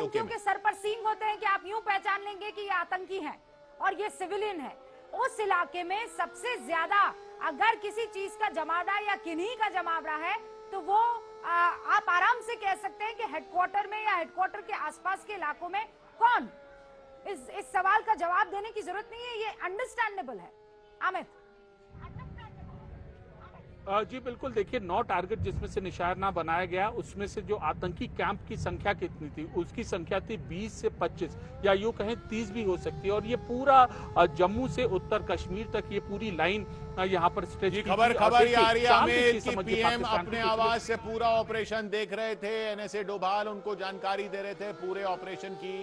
आतंकियों के सर पर सींग होते हैं कि आप यूं पहचान लेंगे कि ये आतंकी हैं और ये सिविलियन है। उस इलाके में सबसे ज्यादा अगर किसी चीज का जमावड़ा या किन्हीं का जमावड़ा है तो वो आप आराम से कह सकते हैं कि हेडक्वार्टर में या हेडक्वार्टर के आसपास के इलाकों में कौन। इस सवाल का जवाब देने की जरूरत नहीं है, ये अंडरस्टैंडेबल है। अमित जी बिल्कुल, देखिए 9 टारगेट जिसमें से निशाना बनाया गया, उसमें से जो आतंकी कैंप की संख्या कितनी थी, उसकी संख्या थी 20 से 25 या यूं कहें 30 भी हो सकती है। और ये पूरा जम्मू से उत्तर कश्मीर तक ये पूरी लाइन यहाँ पर स्ट्रेच की खबर ये आ रही है कि पीएम अपने आवाज से पूरा ऑपरेशन देख रहे थे। एनएसए डोभाल उनको जानकारी दे रहे थे पूरे ऑपरेशन की।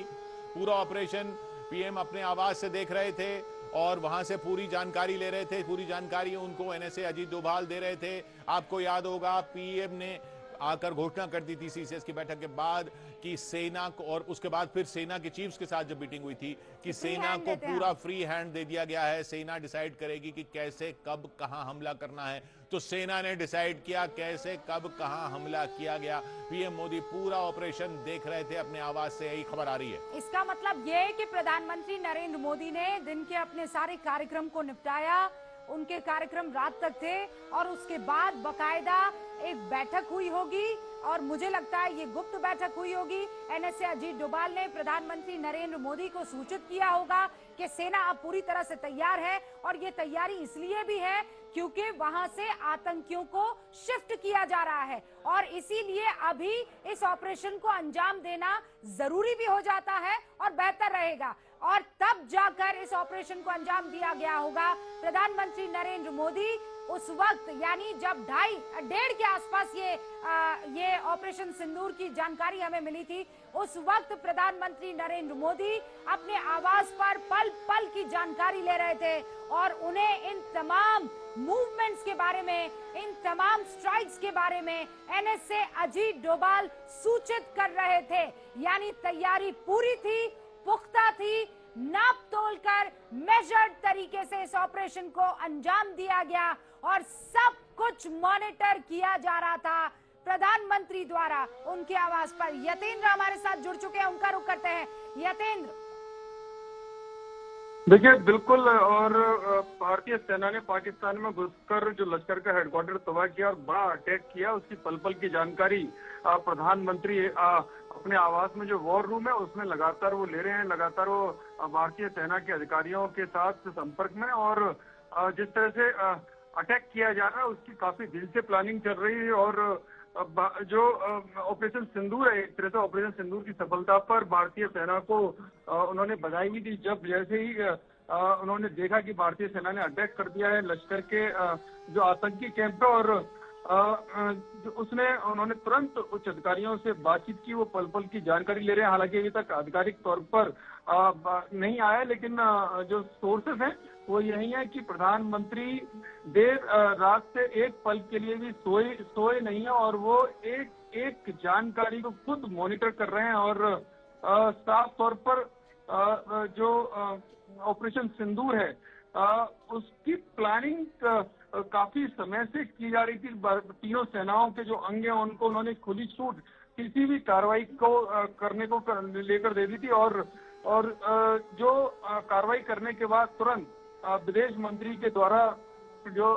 पूरा ऑपरेशन पीएम अपने आवाज से देख रहे थे और वहां से पूरी जानकारी ले रहे थे। पूरी जानकारी उनको एनएसए अजीत डोभाल दे रहे थे। आपको याद होगा पीएम ने आकर घोषणा कर दी थी सीसीएस की बैठक के बाद कि सेना को, और उसके बाद फिर सेना के चीफ्स के साथ जब मीटिंग हुई थी कि सेना को पूरा फ्री हैंड दे दिया गया है। सेना डिसाइड करेगी कि कैसे कब कहां हमला करना है। तो सेना ने डिसाइड किया कैसे कब कहां हमला किया गया। पीएम मोदी पूरा ऑपरेशन देख रहे थे अपने आवाज से, यही खबर आ रही है। इसका मतलब यह है कि प्रधानमंत्री नरेंद्र मोदी ने दिन के अपने सारे कार्यक्रम को निपटाया। उनके कार्यक्रम रात तक थे और उसके बाद बकायदा एक बैठक हुई होगी और मुझे लगता है ये गुप्त बैठक हुई होगी। एनएसए अजीत डोभाल ने प्रधानमंत्री नरेंद्र मोदी को सूचित किया होगा कि सेना अब पूरी तरह से तैयार है और ये तैयारी इसलिए भी है क्योंकि वहां से आतंकियों को शिफ्ट किया जा रहा है और इसीलिए अभी इस ऑपरेशन को अंजाम देना जरूरी भी हो जाता है और बेहतर रहेगा और तब जाकर इस ऑपरेशन को अंजाम दिया गया होगा। प्रधानमंत्री नरेंद्र मोदी उस वक्त यानी जब 1:30 के आसपास ये ऑपरेशन सिंदूर की जानकारी हमें मिली थी, उस वक्त प्रधानमंत्री नरेंद्र मोदी अपने आवास पर पल पल की जानकारी ले रहे थे और उन्हें इन तमाम मूवमेंट्स के बारे में, इन तमाम स्ट्राइक्स के बारे में एनएसए अजीत डोभाल सूचित कर रहे थे। यानी तैयारी पूरी थी, पुख्ता थी, नाप तोल कर मेजर्ड तरीके से इस ऑपरेशन को अंजाम दिया गया और सब कुछ मॉनिटर किया जा रहा था प्रधानमंत्री द्वारा उनके आवाज पर। यतेंद्र हमारे साथ जुड़ चुके हैं, उनका रुख करते हैं। यतेंद्र, देखिए बिल्कुल, और भारतीय सेना ने पाकिस्तान में घुसकर जो लश्कर का हेडक्वार्टर तबाह किया और बड़ा अटैक किया, उसकी पल पल की जानकारी प्रधानमंत्री अपने आवास में जो वॉर रूम है उसमें लगातार वो ले रहे हैं। लगातार वो भारतीय सेना के अधिकारियों के साथ संपर्क में और जिस तरह से अटैक किया जा रहा है उसकी काफी दिल से प्लानिंग चल रही है। और जो ऑपरेशन सिंदूर है, एक तरह से ऑपरेशन सिंदूर की सफलता पर भारतीय सेना को उन्होंने बधाई भी दी। जब जैसे ही उन्होंने देखा कि भारतीय सेना ने अटैक कर दिया है लश्कर के जो आतंकी कैंप है और उन्होंने तुरंत उच्च अधिकारियों से बातचीत की। वो पल पल की जानकारी ले रहे हैं। हालांकि अभी तक आधिकारिक तौर पर नहीं आया, लेकिन जो सोर्सेस हैं वो यही है कि प्रधानमंत्री देर रात से एक पल के लिए भी सोए नहीं है और वो एक जानकारी को खुद मॉनिटर कर रहे हैं। और साफ तौर पर जो ऑपरेशन सिंदूर है उसकी प्लानिंग काफी समय से की जा रही थी। तीनों सेनाओं के जो अंग हैं उनको उन्होंने खुली छूट किसी भी कार्रवाई को करने को लेकर दे दी थी और जो कार्रवाई करने के बाद तुरंत विदेश मंत्री के द्वारा जो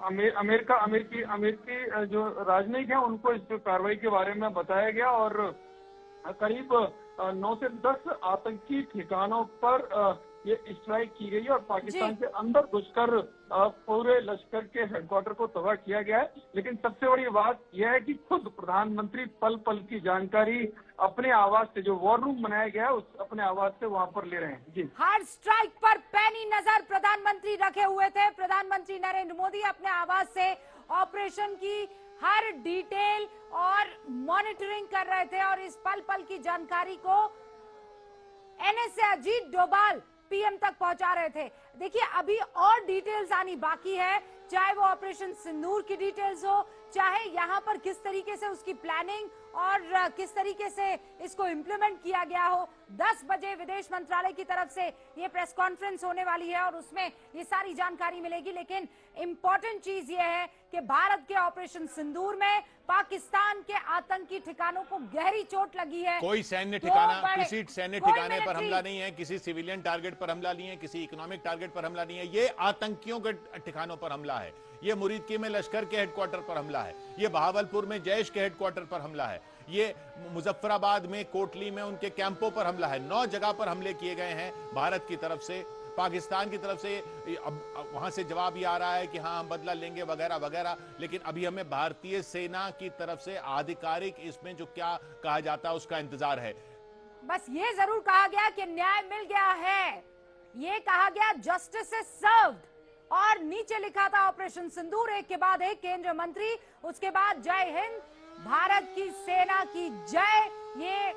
अमेरिकी जो राजनयिक हैं उनको इस कार्रवाई के बारे में बताया गया और करीब 9 से 10 आतंकी ठिकानों पर ये स्ट्राइक की गई और पाकिस्तान के अंदर घुसकर पूरे लश्कर के हेडक्वार्टर को तबाह किया गया है। लेकिन सबसे बड़ी बात यह है कि खुद प्रधानमंत्री पल पल की जानकारी अपने आवाज से, जो वॉर रूम बनाया गया है उस अपने आवाज से वहां पर ले रहे हैं। जी, हर स्ट्राइक पर पैनी नजर प्रधानमंत्री रखे हुए थे। प्रधानमंत्री नरेंद्र मोदी अपने आवाज से ऑपरेशन की हर डिटेल और मॉनिटरिंग कर रहे थे और इस पल पल की जानकारी को एनएसए अजीत डोभाल पीएम तक पहुंचा रहे थे। देखिए अभी और डिटेल्स आनी बाकी है चाहे वो ऑपरेशन सिंदूर की डिटेल्स हो, चाहे यहाँ पर किस तरीके से उसकी प्लानिंग और किस तरीके से इसको इम्प्लीमेंट किया गया हो। 10 बजे विदेश मंत्रालय की तरफ से ये प्रेस कॉन्फ्रेंस होने वाली है और उसमें ये सारी जानकारी मिलेगी। लेकिन इंपॉर्टेंट चीज ये है कि भारत के ऑपरेशन सिंदूर में पाकिस्तान के आतंकी ठिकानों को गहरी चोट लगी है। कोई सैन्य ठिकाना, किसी सैन्य ठिकाने पर हमला नहीं है, किसी सिविलियन टारगेट पर हमला नहीं है, किसी इकोनॉमिक टारगेट पर हमला नहीं है। ये आतंकियों के ठिकानों पर हमला है। ये मुरीदकी में लश्कर के हेडक्वार्टर पर हमला है। ये बहावलपुर में जैश के हेडक्वार्टर पर हमला है। ये मुजफ्फराबाद में, कोटली में उनके कैंपों पर हमला है। 9 जगह पर हमले किए गए हैं भारत की तरफ से। पाकिस्तान की तरफ से अब वहां से जवाब ये आ रहा है कि हाँ हम बदला लेंगे वगैरह वगैरह, लेकिन अभी हमें भारतीय सेना की तरफ से आधिकारिक इसमें जो क्या कहा जाता है उसका इंतजार है। बस ये जरूर कहा गया कि न्याय मिल गया है, ये कहा गया जस्टिस इज सर्व्ड, और नीचे लिखा था ऑपरेशन सिंदूर, एक के बाद एक केंद्रीय मंत्री, उसके बाद जय हिंद, भारत की सेना की जय। ये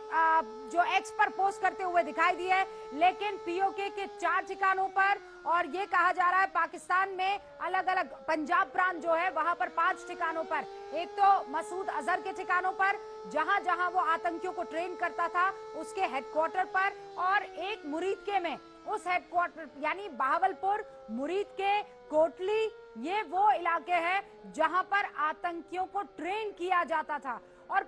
जो एक्स पर पोस्ट करते हुए दिखाई दी है। लेकिन पीओके के 4 ठिकानों पर, और ये कहा जा रहा है पाकिस्तान में अलग अलग पंजाब प्रांत जो है वहां पर 5 ठिकानों पर, एक तो मसूद अजहर के ठिकानों पर जहां जहां वो आतंकियों को ट्रेन करता था उसके हेडक्वार्टर पर, और एक मुरीदके में उस हेडक्वार्टर यानी बहावलपुर, मुरीद के, कोटली, ये वो इलाके हैं जहां पर आतंकियों को ट्रेन किया जाता था और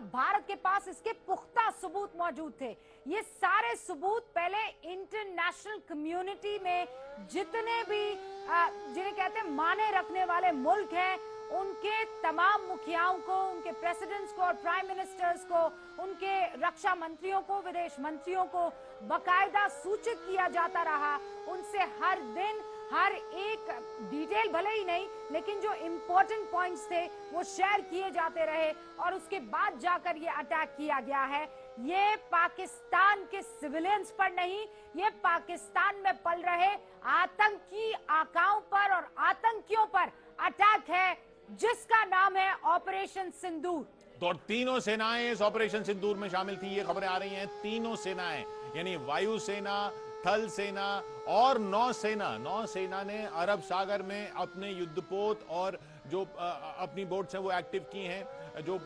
भारत के पास इसके पुख्ता सबूत मौजूद थे। ये सारे सबूत पहले इंटरनेशनल कम्युनिटी में जितने भी जिन्हें कहते हैं माने रखने वाले मुल्क हैं उनके तमाम मुखियाओं को, उनके प्रेसिडेंट्स को और प्राइम मिनिस्टर्स को, उनके रक्षा मंत्रियों को, विदेश मंत्रियों को बकायदा सूचित किया जाता रहा। उनसे हर दिन हर एक डिटेल भले ही नहीं लेकिन जो इंपॉर्टेंट पॉइंट्स थे वो शेयर किए जाते रहे और उसके बाद जाकर ये अटैक किया गया है। ये पाकिस्तान के सिविलियंस पर नहीं, ये पाकिस्तान में पल रहे आतंकी आकाओं पर और आतंकियों पर अटैक है जिसका नाम है ऑपरेशन सिंदूर। तो तीनों सेनाएं इस ऑपरेशन सिंदूर में शामिल थी, ये खबरें आ रही हैं। तीनों सेनाएं यानी वायुसेना, थल सेना और नौसेना ने अरब सागर में अपने युद्धपोत और जो अपनी बोट्स हैं वो एक्टिव की हैं। जो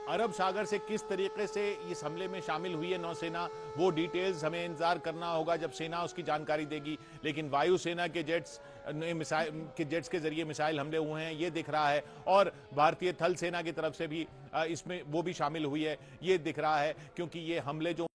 अरब सागर से किस तरीके से इस हमले में शामिल हुई है नौसेना, वो डिटेल्स हमें इंतजार करना होगा जब सेना उसकी जानकारी देगी। लेकिन वायुसेना के जेट्स के जरिए मिसाइल हमले हुए हैं ये दिख रहा है, और भारतीय थल सेना की तरफ से भी इसमें वो भी शामिल हुई है ये दिख रहा है, क्योंकि ये हमले जो